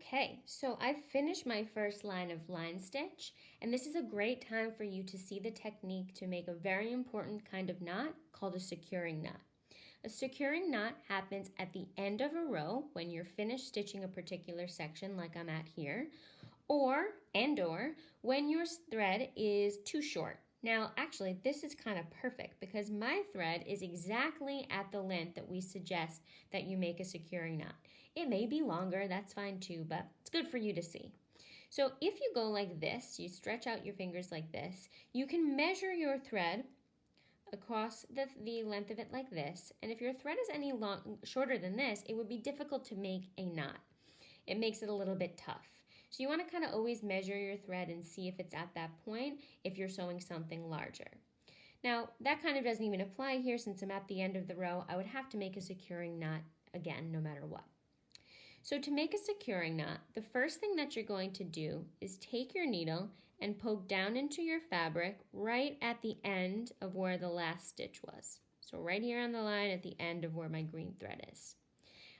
Okay, so I finished my first line of line stitch, and this is a great time for you to see the technique to make a very important kind of knot called a securing knot. A securing knot happens at the end of a row when you're finished stitching a particular section like I'm at here, or when your thread is too short. Now, actually, this is kind of perfect because my thread is exactly at the length that we suggest that you make a securing knot. It may be longer, that's fine too, but it's good for you to see. So if you go like this, you stretch out your fingers like this, you can measure your thread across the length of it like this. And if your thread is any shorter than this, it would be difficult to make a knot. It makes it a little bit tough. So you want to kind of always measure your thread and see if it's at that point if you're sewing something larger. Now, that kind of doesn't even apply here since I'm at the end of the row. I would have to make a securing knot again, no matter what. So to make a securing knot, the first thing that you're going to do is take your needle and poke down into your fabric right at the end of where the last stitch was. So right here on the line at the end of where my green thread is.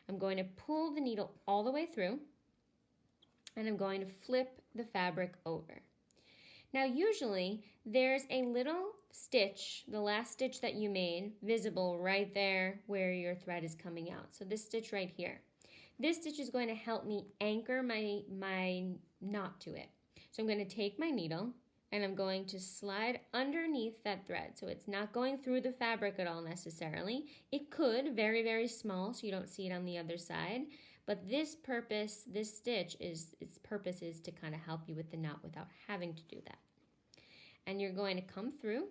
I'm going to pull the needle all the way through, and I'm going to flip the fabric over. Now usually there's a little stitch, the last stitch that you made, visible right there where your thread is coming out. So this stitch right here. This stitch is going to help me anchor my knot to it. So I'm going to take my needle and I'm going to slide underneath that thread. So it's not going through the fabric at all necessarily. It could, very, very small, so you don't see it on the other side. But this stitch, its purpose is to kind of help you with the knot without having to do that. And you're going to come through.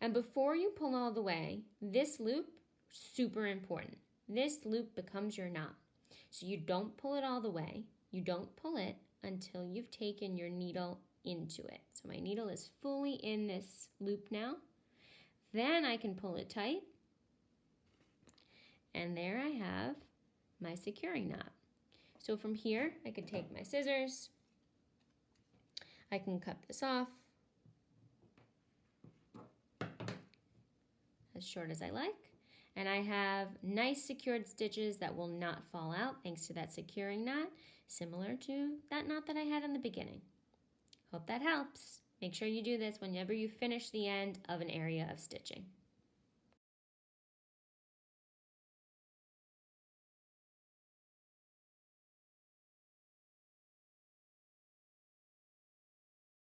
And before you pull all the way, this loop, super important. This loop becomes your knot. So you don't pull it all the way. You don't pull it until you've taken your needle into it. So my needle is fully in this loop now. Then I can pull it tight. And there I have my securing knot. So from here, I could take my scissors. I can cut this off as short as I like. And I have nice secured stitches that will not fall out thanks to that securing knot, similar to that knot that I had in the beginning. Hope that helps. Make sure you do this whenever you finish the end of an area of stitching.